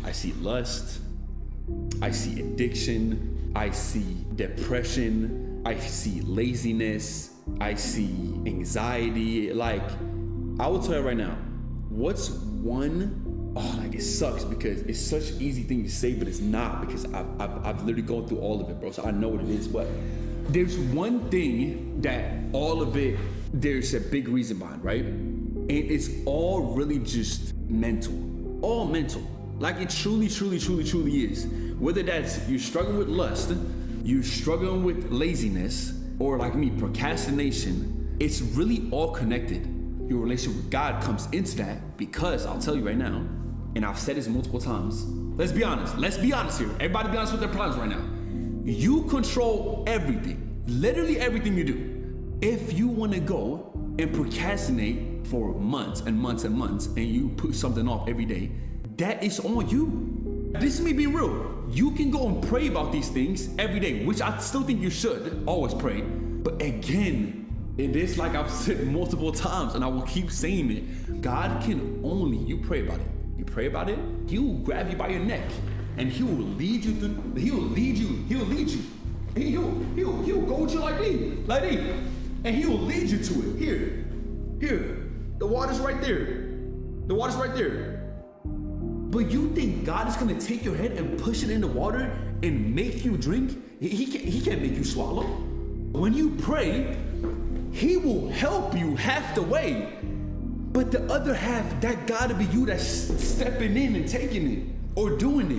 I see lust, I see addiction, I see depression, I see laziness, I see anxiety. Like, I will tell you right now, what's one, like it sucks because it's such an easy thing to say, but it's not, because I've literally gone through all of it, bro, so I know what it is. But there's one thing that all of it, there's a big reason behind, right? And it's all really just mental, all mental. Like it truly is. Whether that's you're struggling with lust, you're struggling with laziness, or like me, procrastination, it's really all connected. Your relationship with God comes into that, because I'll tell you right now, and I've said this multiple times, let's be honest here. Everybody be honest with their problems right now. You control everything, literally everything you do. If you wanna go and procrastinate for months and months and months, and you put something off every day, that is on you. This is me being real. You can go and pray about these things every day, which I still think you should always pray. But again, it is like I've said multiple times, and I will keep saying it. God can only, you pray about it. You pray about it, He will grab you by your neck, and He will lead you through, He will lead you. And He'll go with you like this, and He will lead you to it. Here, the water's right there. But you think God is gonna take your head and push it in the water and make you drink? He can't make you swallow. When you pray, He will help you half the way. But the other half, that gotta be you that's stepping in and taking it or doing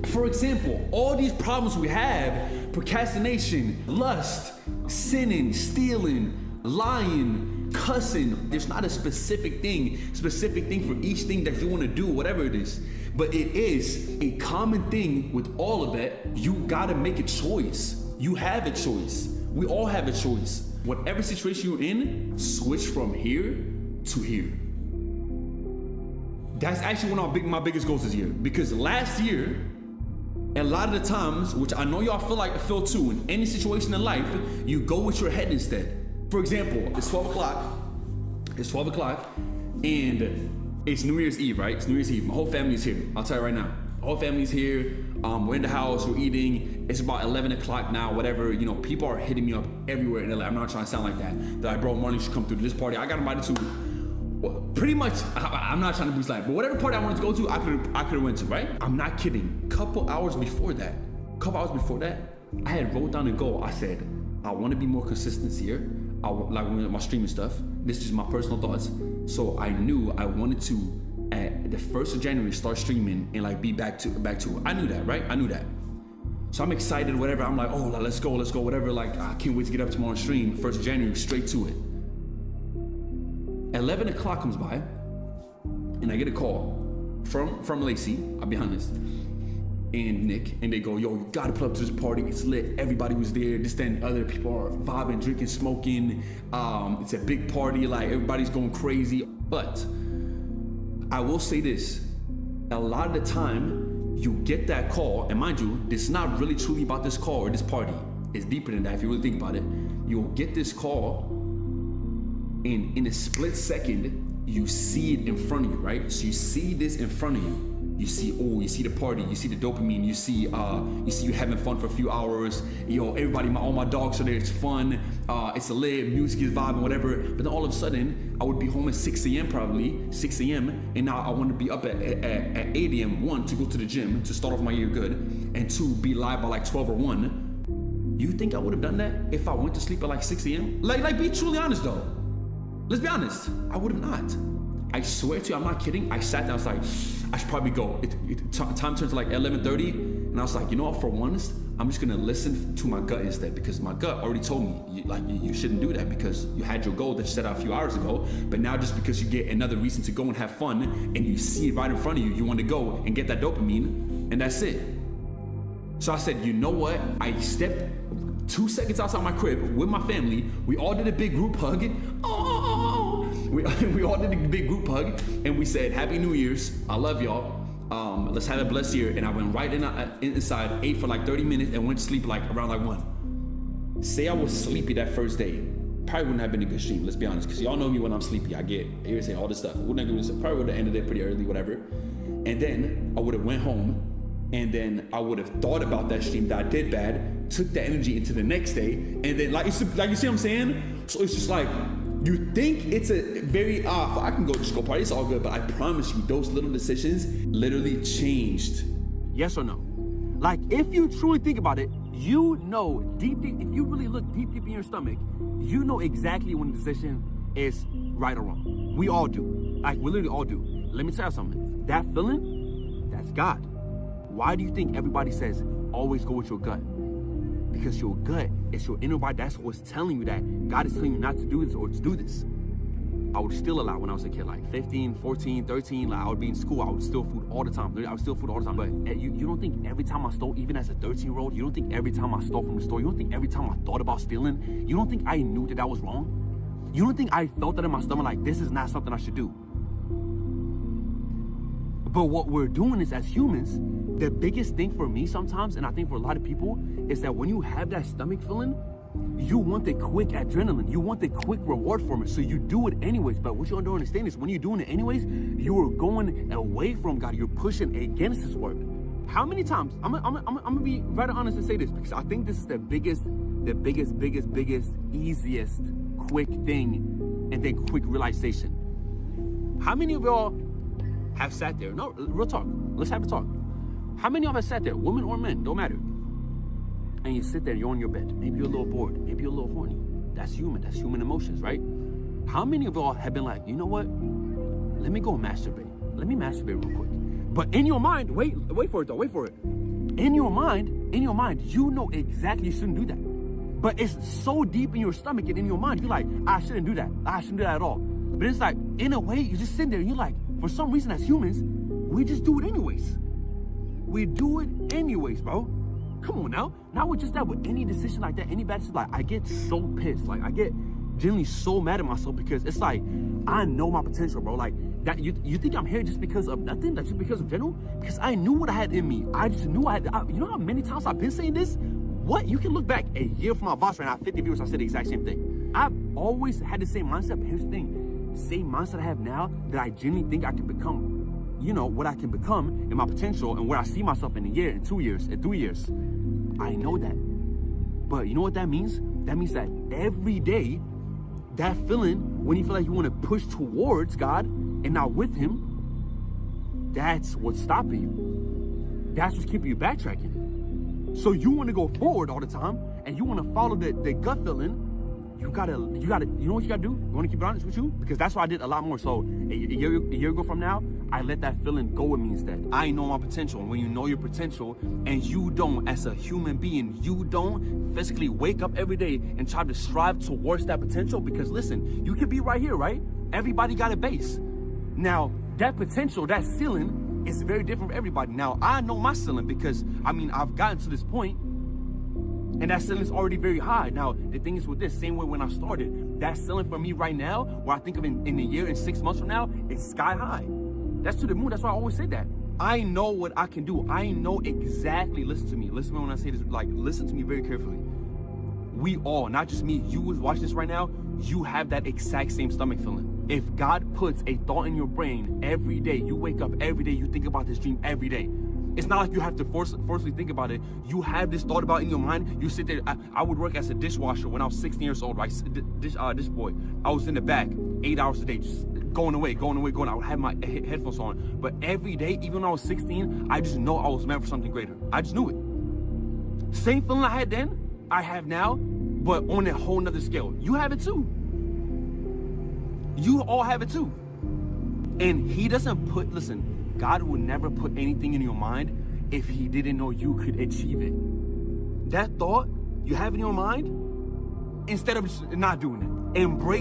it. For example, all these problems we have, procrastination, lust, sinning, stealing, lying, cussing, there's not a specific thing for each thing that you want to do, whatever it is. But it is a common thing with all of that. You gotta make a choice. You have a choice. We all have a choice. Whatever situation you're in, switch from here to here. That's actually one of my biggest goals this year. Because last year, a lot of the times, which I know y'all feel too, in any situation in life, you go with your head instead. For example, it's 12 o'clock, and it's New Year's Eve, right? It's New Year's Eve. My whole family's here. I'll tell you right now. My whole family's here. We're in the house, we're eating. It's about 11 o'clock now, whatever. You know, people are hitting me up everywhere in LA. I'm not trying to sound like that. They're like, bro, Marlon, you should come through to this party. I got invited to, well, pretty much, I'm not trying to boost life, but whatever party I wanted to go to, I could have went to, right? I'm not kidding. Couple hours before that, I had wrote down a goal. I said, I want to be more consistent here. Like with my streaming stuff. This is my personal thoughts. So I knew I wanted to, at the 1st of January, start streaming and like be back to it. I knew that, right? I knew that. So I'm excited, whatever. I'm like, oh, let's go, whatever. Like, I can't wait to get up tomorrow and stream. 1st of January, straight to it. 11 o'clock comes by, and I get a call from Lacey, I'll be honest, and Nick, and they go, yo, you gotta pull up to this party. It's lit. Everybody was there. This, that, and other people are vibing, drinking, smoking. It's a big party. Like, everybody's going crazy. But I will say this. A lot of the time, you get that call, and mind you, it's not really truly about this call or this party. It's deeper than that if you really think about it. You'll get this call, and in a split second, you see it in front of you, right? So you see this in front of you. You see the party, you see the dopamine, you see you having fun for a few hours. Everybody, all my dogs are there, it's fun, it's a lit, music is vibing, whatever. But then all of a sudden, I would be home at 6 a.m., and now I want to be up at 8 a.m., 1, to go to the gym, to start off my year good, and 2, be live by like 12 or 1. You think I would have done that if I went to sleep at like 6 a.m.? Like, be truly honest though. Let's be honest, I would have not. I swear to you, I'm not kidding. I sat down, I was like, I should probably go. Time turned to like 11:30, and I was like, you know what, for once, I'm just gonna listen to my gut instead, because my gut already told me, you shouldn't do that because you had your goal that you set out a few hours ago, but now just because you get another reason to go and have fun, and you see it right in front of you, you wanna go and get that dopamine, and that's it. So I said, you know what? I stepped 2 seconds outside my crib with my family. We all did a big group hug. We all did a big group hug, and we said, Happy New Year's. I love y'all. Let's have a blessed year. And I went right inside, ate for like 30 minutes, and went to sleep like around like 1. Say I was sleepy that first day, probably wouldn't have been a good stream, let's be honest, because y'all know me when I'm sleepy. I get irritated, all this stuff. Probably would have ended it pretty early, whatever. And then I would have went home, and then I would have thought about that stream that I did bad, took that energy into the next day, and then like you see what I'm saying? So it's just like, you think it's a very, I can just go party, it's all good, but I promise you, those little decisions literally changed. Yes or no? Like, if you truly think about it, you know deep, if you really look deep in your stomach, you know exactly when the decision is right or wrong. We all do. Like, we literally all do. Let me tell you something. That feeling, that's God. Why do you think everybody says, always go with your gut? Because your gut, it's your inner body, that's what's telling you that God is telling you not to do this or to do this. I would steal a lot when I was a kid, like 15, 14, 13, like I would be in school, I would steal food all the time. I would steal food all the time, but you don't think every time I stole, even as a 13-year-old, you don't think every time I stole from the store, you don't think every time I thought about stealing, you don't think I knew that was wrong? You don't think I felt that in my stomach, like, this is not something I should do? But what we're doing is, as humans, the biggest thing for me sometimes, and I think for a lot of people, is that when you have that stomach feeling, you want the quick adrenaline. You want the quick reward from it. So you do it anyways. But what you don't understand is when you're doing it anyways, you're going away from God. You're pushing against His word. How many times, I'm gonna be very honest and say this, because I think this is the biggest, easiest, quick thing, and then quick realization. How many of y'all have sat there? No, real talk. Let's have a talk. How many of us sat there, women or men, don't matter, and you sit there, you're on your bed, maybe you're a little bored, maybe you're a little horny. That's human emotions, right? How many of y'all have been like, you know what? Let me go masturbate. Let me masturbate real quick. But in your mind, wait for it though, wait for it. In your mind, you know exactly you shouldn't do that. But it's so deep in your stomach and in your mind, you're like, I shouldn't do that. I shouldn't do that at all. But it's like, in a way, you're just sitting there and you're like, for some reason as humans, we just do it anyways. We do it anyways, bro. Come on now. Not with just that, with any decision like that, any bad decision, like, I get so pissed. Like, I get genuinely so mad at myself because it's like, I know my potential, bro. Like, that you think I'm here just because of nothing? That's just because of general? Because I knew what I had in me. I just knew you know how many times I've been saying this? What? You can look back a year from my boss right now, 50 viewers, I said the exact same thing. I've always had the same mindset, but here's the thing. Same mindset I have now that I genuinely think I can become, you know, what I can become and my potential and where I see myself in a year, in 2 years, in 3 years. I know that. But you know what that means? That means that every day, that feeling, when you feel like you want to push towards God and not with Him, that's what's stopping you. That's what's keeping you backtracking. So you want to go forward all the time and you want to follow the gut feeling. You gotta, you know what you gotta do? You wanna keep it honest with you? Because that's what I did a lot more. So a year ago from now, I let that feeling go with me instead. I know my potential. And when you know your potential and you don't, as a human being, you don't physically wake up every day and try to strive towards that potential, because listen, you could be right here, right? Everybody got a base. Now, that potential, that ceiling is very different for everybody. Now, I know my ceiling because, I mean, I've gotten to this point and that ceiling is already very high. Now, the thing is with this, same way when I started, that ceiling for me right now, where I think of in a year and 6 months from now, it's sky high. That's to the moon. That's why I always say that. I know what I can do. I know exactly, listen to me when I say this, like, listen to me very carefully. We all, not just me, you who's watching this right now, you have that exact same stomach feeling. If God puts a thought in your brain every day, you wake up every day, you think about this dream every day. It's not like you have to forcefully think about it. You have this thought about in your mind. You sit there. I would work as a dishwasher when I was 16 years old, right? Dish boy. I was in the back 8 hours a day, just going away. I would have my headphones on. But every day, even when I was 16, I just know I was meant for something greater. I just knew it. Same feeling I had then, I have now, but on a whole nother scale. You have it too. You all have it too. And He doesn't put, listen, God would never put anything in your mind if He didn't know you could achieve it. That thought you have in your mind, instead of just not doing it, embrace